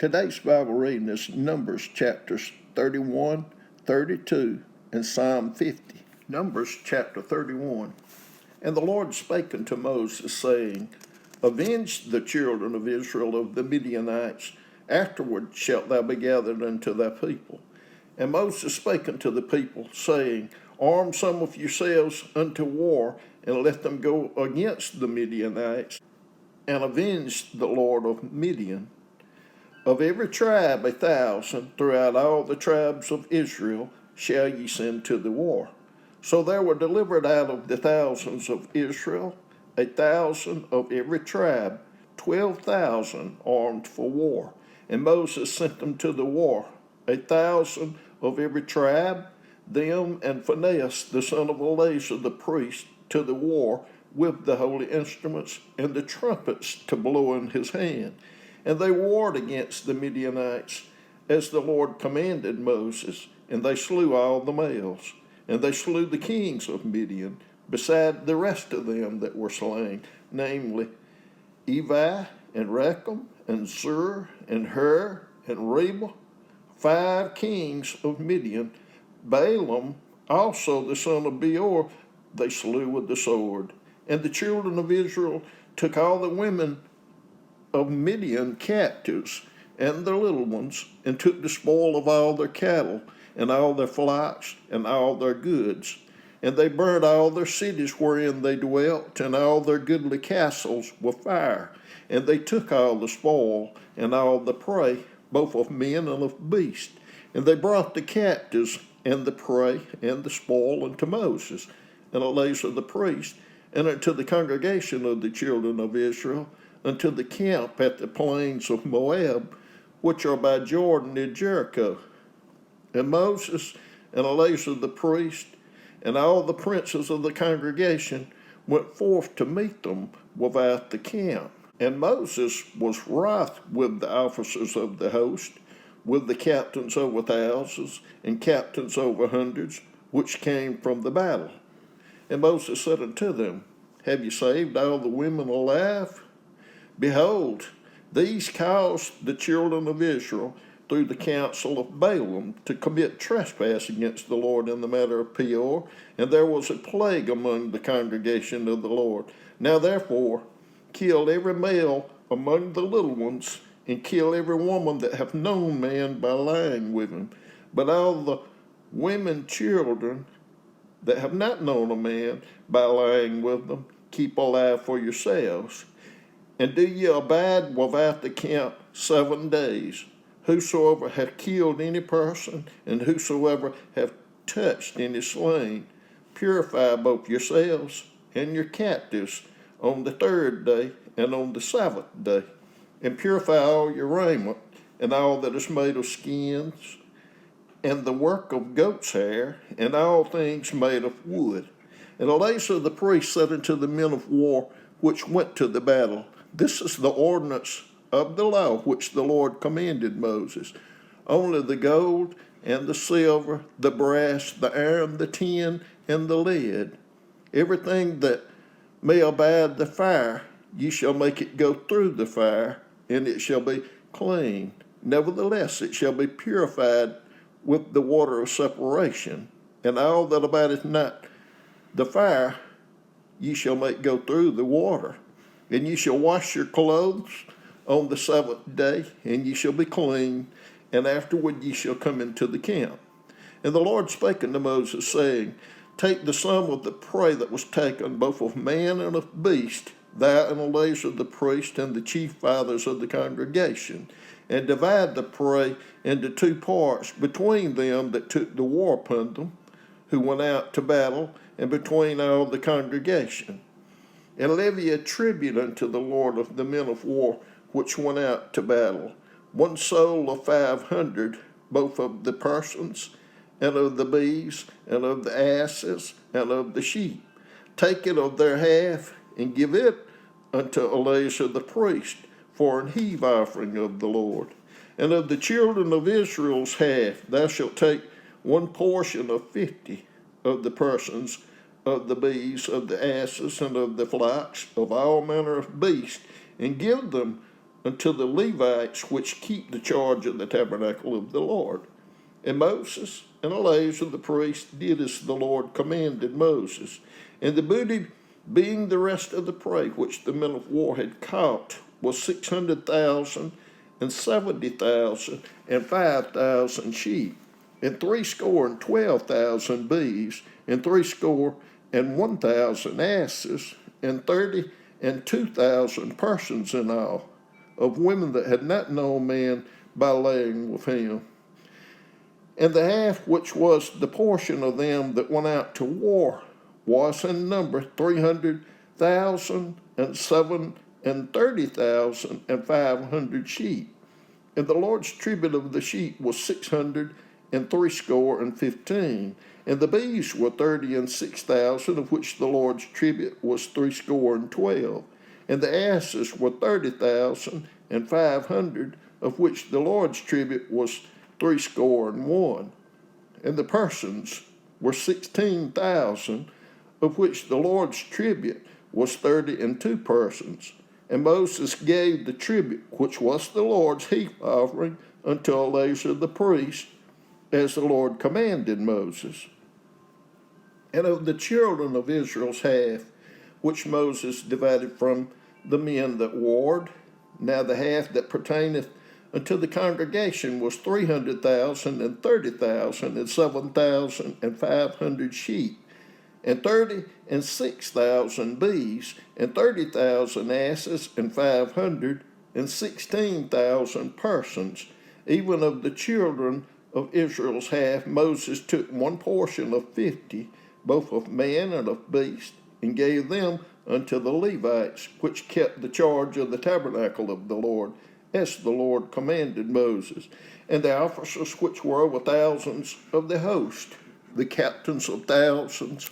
Today's Bible reading is Numbers chapters 31, 32, and Psalm 50. Numbers chapter 31. And the Lord spake unto Moses, saying, Avenge the children of Israel of the Midianites. Afterward shalt thou be gathered unto thy people. And Moses spake unto the people, saying, Arm some of yourselves unto war, and let them go against the Midianites, and avenge the Lord of Midian. Of every tribe 1,000 throughout all the tribes of Israel shall ye send to the war. So there were delivered out of the thousands of Israel 1,000 of every tribe, 12,000 armed for war. And Moses sent them to the war, 1,000 of every tribe, them and Phinehas the son of Eleazar the priest, to the war with the holy instruments and the trumpets to blow in his hand. And they warred against the Midianites, as the Lord commanded Moses, and they slew all the males. And they slew the kings of Midian, beside the rest of them that were slain, namely Evi, and Rechem, and Zur, and Hur, and Reba, 5 kings of Midian. Balaam also the son of Beor they slew with the sword. And the children of Israel took all the women of Midian captives, and their little ones, and took the spoil of all their cattle, and all their flocks, and all their goods. And they burnt all their cities wherein they dwelt, and all their goodly castles with fire. And they took all the spoil, and all the prey, both of men and of beasts. And they brought the captives, and the prey, and the spoil unto Moses, and Eleazar the priest, and unto the congregation of the children of Israel, unto the camp at the plains of Moab, which are by Jordan near Jericho. And Moses and Eleazar the priest and all the princes of the congregation went forth to meet them without the camp. And Moses was wroth with the officers of the host, with the captains over thousands and captains over hundreds, which came from the battle. And Moses said unto them, Have you saved all the women alive? Behold, these caused the children of Israel through the counsel of Balaam to commit trespass against the Lord in the matter of Peor, and there was a plague among the congregation of the Lord. Now therefore, kill every male among the little ones, and kill every woman that hath known man by lying with him. But all the women children that have not known a man by lying with them, keep alive for yourselves. And do ye abide without the camp 7 days. Whosoever hath killed any person, and whosoever hath touched any slain, purify both yourselves and your captives on the 3rd day and on the 7th day. And purify all your raiment, and all that is made of skins, and the work of goat's hair, and all things made of wood. And Eleazar the priest said unto the men of war which went to the battle, This is the ordinance of the law which the Lord commanded Moses. Only the gold and the silver, the brass, the iron, the tin, and the lead, everything that may abide the fire, ye shall make it go through the fire, and it shall be clean. Nevertheless, it shall be purified with the water of separation, and all that abideth not the fire, ye shall make go through the water. And ye shall wash your clothes on the 7th day, and ye shall be clean, and afterward ye shall come into the camp. And the Lord spake unto Moses, saying, Take the sum of the prey that was taken, both of man and of beast, thou and Eleazar the priest, and the chief fathers of the congregation, and divide the prey into 2 parts, between them that took the war upon them, who went out to battle, and between all the congregation. And levy a tribute unto the Lord of the men of war which went out to battle, 1 soul of 500, both of the persons, and of the bees, and of the asses, and of the sheep. Take it of their half, and give it unto Eleazar the priest, for an heave offering of the Lord. And of the children of Israel's half, thou shalt take 1 portion of 50 of the persons, of the bees, of the asses, and of the flocks, of all manner of beasts, and give them unto the Levites which keep the charge of the tabernacle of the Lord. And Moses and Eleazar the priest did as the Lord commanded Moses. And the booty, being the rest of the prey which the men of war had caught, was 600,000 and 70,000 and 5,000 sheep, and 612,000 beeves, and 601,000 asses, and 32,000 persons in all, of women that had not known man by laying with him. And the half which was the portion of them that went out to war was in number 300,000 and 30,500 sheep. And the Lord's tribute of the sheep was 615. And the beasts were 36,000, of which the Lord's tribute was 12. And the asses were 30,500, of which the Lord's tribute was 61. And the persons were 16,000, of which the Lord's tribute was 32 persons. And Moses gave the tribute, which was the Lord's heap offering, unto Eleazar the priest, as the Lord commanded Moses. And of the children of Israel's half, which Moses divided from the men that warred, now the half that pertaineth unto the congregation was 300,000 and 30,000 and 7,500 sheep, and 36,000 beasts, and 30,000 asses, and 516,000 persons. Even of the children of Israel's half, Moses took one portion of 50, both of man and of beast, and gave them unto the Levites, which kept the charge of the tabernacle of the Lord, as the Lord commanded Moses. And the officers which were over thousands of the host, the captains of thousands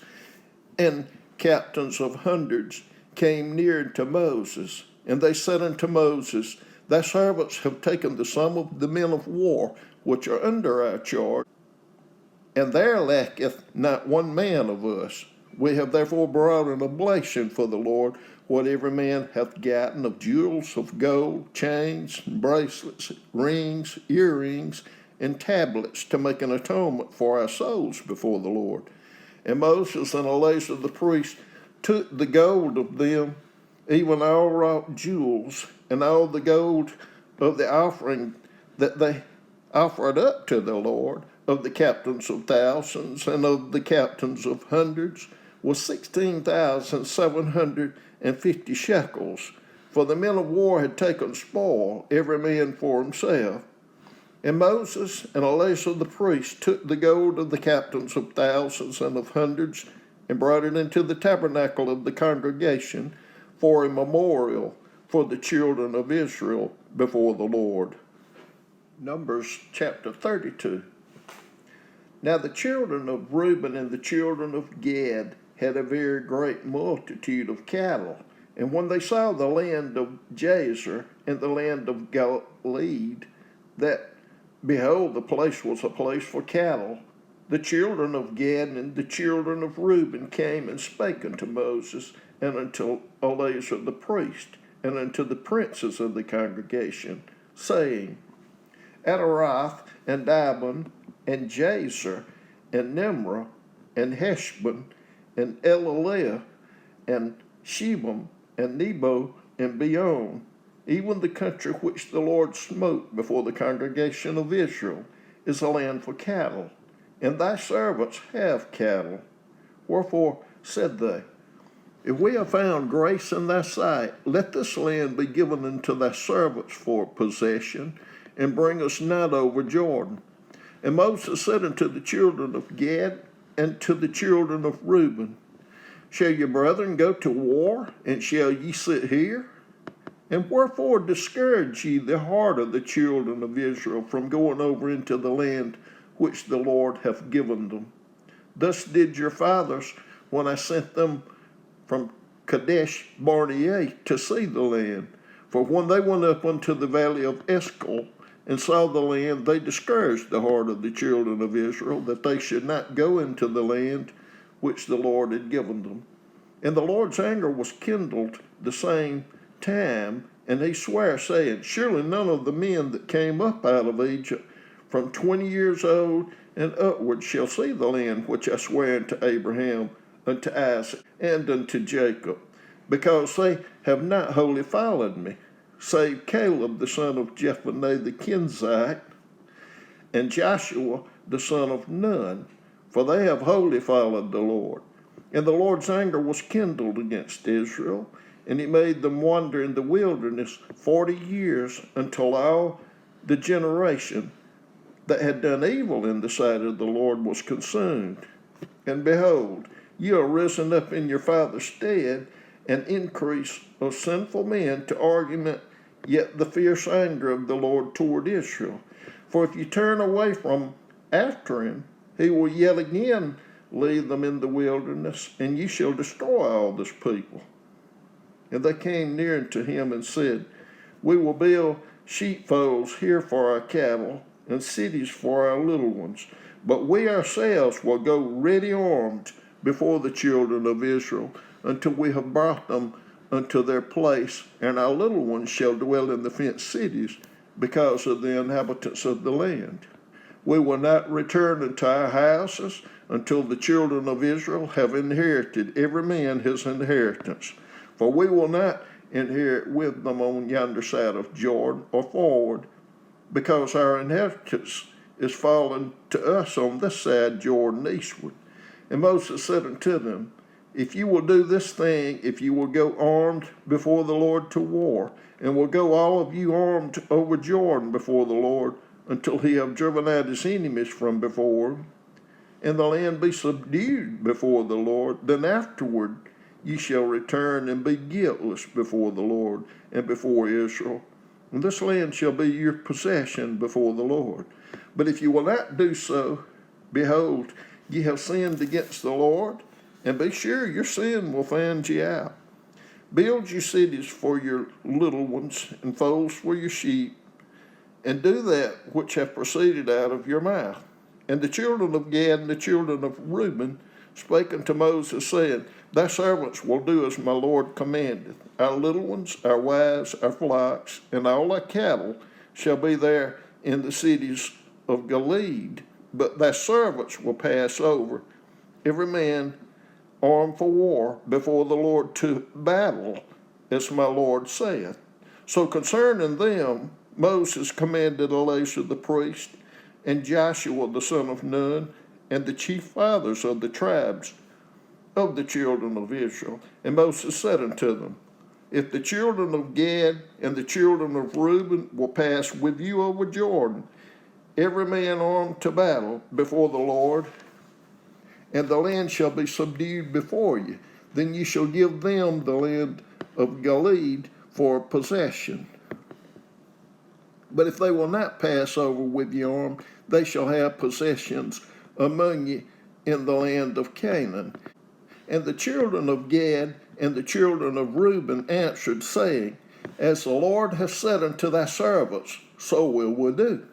and captains of hundreds, came near to Moses. And they said unto Moses, Thy servants have taken the sum of the men of war which are under our charge, and there lacketh not one man of us. We have therefore brought an oblation for the Lord, what every man hath gotten of jewels of gold, chains, bracelets, rings, earrings, and tablets, to make an atonement for our souls before the Lord. And Moses and Eleazar the priest took the gold of them, even all wrought jewels, and all the gold of the offering that they offered up to the Lord, of the captains of thousands and of the captains of hundreds, was 16,750 shekels. For the men of war had taken spoil, every man for himself. And Moses and Eleazar the priest took the gold of the captains of thousands and of hundreds, and brought it into the tabernacle of the congregation for a memorial for the children of Israel before the Lord. Numbers chapter 32. Now the children of Reuben and the children of Gad had a very great multitude of cattle. And when they saw the land of Jazer and the land of Gilead, that, behold, the place was a place for cattle, the children of Gad and the children of Reuben came and spake unto Moses and unto Eleazar the priest and unto the princes of the congregation, saying, Adaroth and Dibon and Jazer and Nimrah and Heshbon and Elaleah and Shebam and Nebo and Beon, even the country which the Lord smote before the congregation of Israel, is a land for cattle, and thy servants have cattle. Wherefore said they, If we have found grace in thy sight, let this land be given unto thy servants for possession, and bring us not over Jordan. And Moses said unto the children of Gad and to the children of Reuben, Shall your brethren go to war, and shall ye sit here? And wherefore discourage ye the heart of the children of Israel from going over into the land which the Lord hath given them? Thus did your fathers when I sent them from Kadesh Barnea to see the land. For when they went up unto the valley of Eshcol and saw the land, they discouraged the heart of the children of Israel, that they should not go into the land which the Lord had given them. And the Lord's anger was kindled the same time, And he sware, saying, Surely none of the men that came up out of Egypt from 20 years old and upward shall see the land which I swear unto Abraham, unto Isaac, and unto Jacob, because they have not wholly followed me, save Caleb the son of Jephunneh the Kenizzite, and Joshua the son of Nun, for they have wholly followed the Lord. And the Lord's anger was kindled against Israel, and he made them wander in the wilderness 40 years, until all the generation that had done evil in the sight of the Lord was consumed. And behold, you are risen up in your father's stead, an increase of sinful men to argument, yet the fierce anger of the Lord toward Israel. For if you turn away from after him, he will yet again lead them in the wilderness, and ye shall destroy all this people. And they came near unto him and said, We will build sheepfolds here for our cattle, and cities for our little ones. But we ourselves will go ready armed before the children of Israel, until we have brought them unto their place, and our little ones shall dwell in the fenced cities, because of the inhabitants of the land. We will not return unto our houses until the children of Israel have inherited every man his inheritance. For we will not inherit with them on yonder side of Jordan or forward, because our inheritance is fallen to us on this side Jordan eastward. And Moses said unto them, If you will do this thing, if you will go armed before the Lord to war, and will go all of you armed over Jordan before the Lord, until he have driven out his enemies from before him, and the land be subdued before the Lord, then afterward ye shall return and be guiltless before the Lord and before Israel. And this land shall be your possession before the Lord. But if you will not do so, behold, ye have sinned against the Lord, and be sure your sin will find you out. Build you cities for your little ones, and folds for your sheep, and do that which hath proceeded out of your mouth. And the children of Gad and the children of Reuben spake unto Moses, saying, Thy servants will do as my Lord commandeth. Our little ones, our wives, our flocks, and all our cattle shall be there in the cities of Gilead. But thy servants will pass over, every man armed for war, before the Lord to battle, as my Lord saith. So concerning them, Moses commanded Eleazar the priest, and Joshua the son of Nun, and the chief fathers of the tribes of the children of Israel. And Moses said unto them, If the children of Gad and the children of Reuben will pass with you over Jordan, every man armed to battle before the Lord, and the land shall be subdued before you, then ye shall give them the land of Gilead for possession. But if they will not pass over with you armed, they shall have possessions among you in the land of Canaan. And the children of Gad and the children of Reuben answered, saying, As the Lord hath said unto thy servants, so will we do.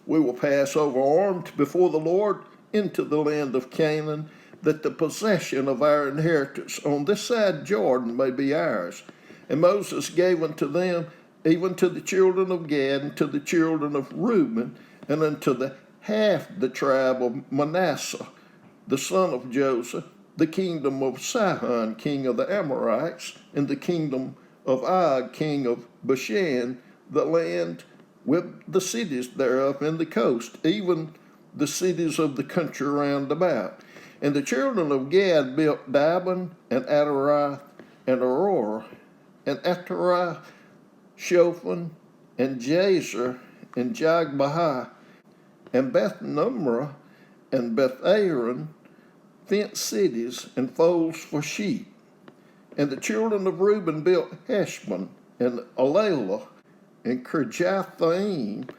We will pass over armed before the Lord into the land of Canaan, that the possession of our inheritance on this side Jordan may be ours. And Moses gave unto them, even to the children of Gad and to the children of Reuben, and unto the half the tribe of Manasseh, the son of Joseph, the kingdom of Sihon, king of the Amorites, and the kingdom of Og, king of Bashan, the land with the cities thereof and the coast, even the cities of the country round about. And the children of Gad built Dibon, and Ataroth, and Aurora, and Ataroth, Shopham, and Jazer, and Jogbehah, and Beth Numrah, and Beth Aaron, fenced cities and folds for sheep. And the children of Reuben built Heshbon, and Elalah, and Kirjathaim,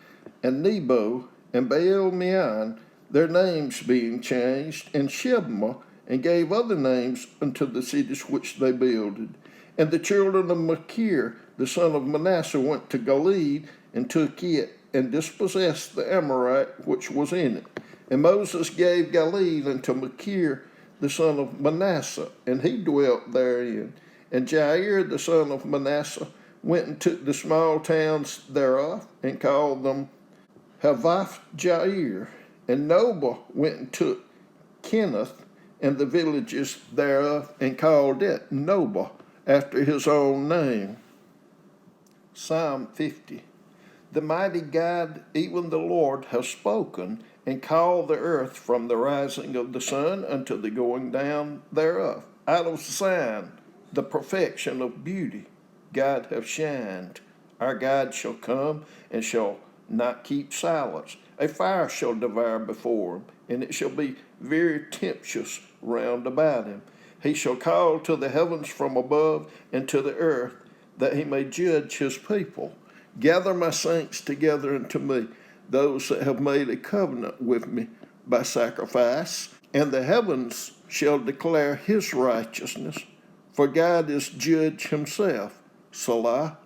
and Nebo, and Baal-meon, their names being changed, and Shibmah, and gave other names unto the cities which they builded. And the children of Machir, the son of Manasseh, went to Gilead, and took it, and dispossessed the Amorite which was in it. And Moses gave Gilead unto Machir, the son of Manasseh, and he dwelt therein. And Jair, the son of Manasseh, went and took the small towns thereof, and called them Havoth Jair. And Noble went and took Kenneth and the villages thereof, and called it Noble, after his own name. Psalm 50. The mighty God, even the Lord, has spoken, and called the earth from the rising of the sun unto the going down thereof. Out of Zion, the perfection of beauty, God hath shined. Our God shall come, and shall not keep silence. A fire shall devour before him, and it shall be very tempestuous round about him. He shall call to the heavens from above, and to the earth, that he may judge his people. Gather my saints together unto me, those that have made a covenant with me by sacrifice, and the heavens shall declare his righteousness, for God is judge himself. Selah.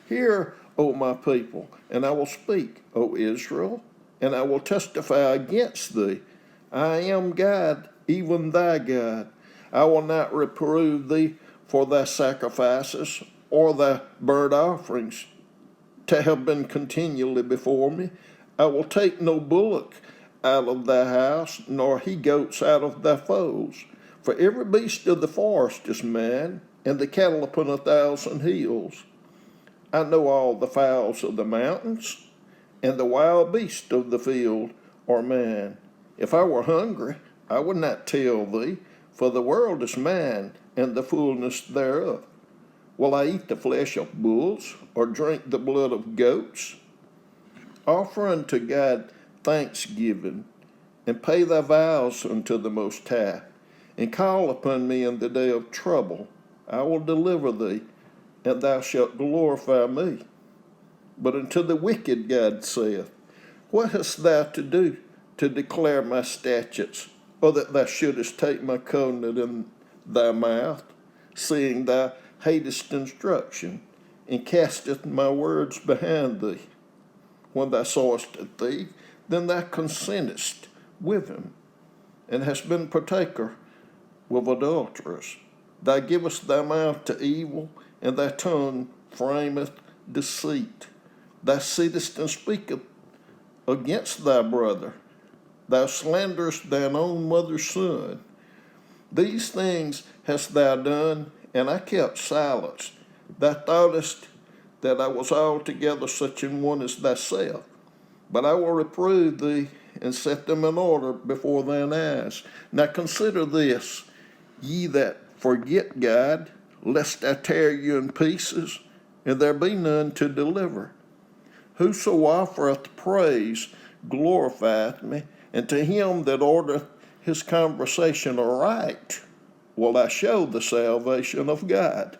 Hear, O my people, and I will speak, O Israel, and I will testify against thee. I am God, even thy God. I will not reprove thee for thy sacrifices, or thy burnt offerings, to have been continually before me. I will take no bullock out of thy house, nor he goats out of thy folds. For every beast of the forest is mine, and the cattle upon 1,000 hills. I know all the fowls of the mountains, and the wild beasts of the field are mine. If I were hungry, I would not tell thee, for the world is mine, and the fullness thereof. Will I eat the flesh of bulls, or drink the blood of goats? Offer unto God thanksgiving, and pay thy vows unto the Most High, and call upon me in the day of trouble. I will deliver thee, and thou shalt glorify me. But unto the wicked God saith, What hast thou to do to declare my statutes, or that thou shouldest take my covenant in thy mouth, seeing thou hatest instruction, and casteth my words behind thee? When thou sawest a thief, then thou consentest with him, and hast been partaker with adulterers. Thou givest thy mouth to evil, and thy tongue frameth deceit. Thou sittest and speakest against thy brother. Thou slanderest thine own mother's son. These things hast thou done, and I kept silence. Thou thoughtest that I was altogether such an one as thyself. But I will reprove thee, and set them in order before thine eyes. Now consider this, ye that forget God, lest I tear you in pieces, and there be none to deliver. Whoso offereth praise glorifieth me, and to him that ordereth his conversation aright will I show the salvation of God.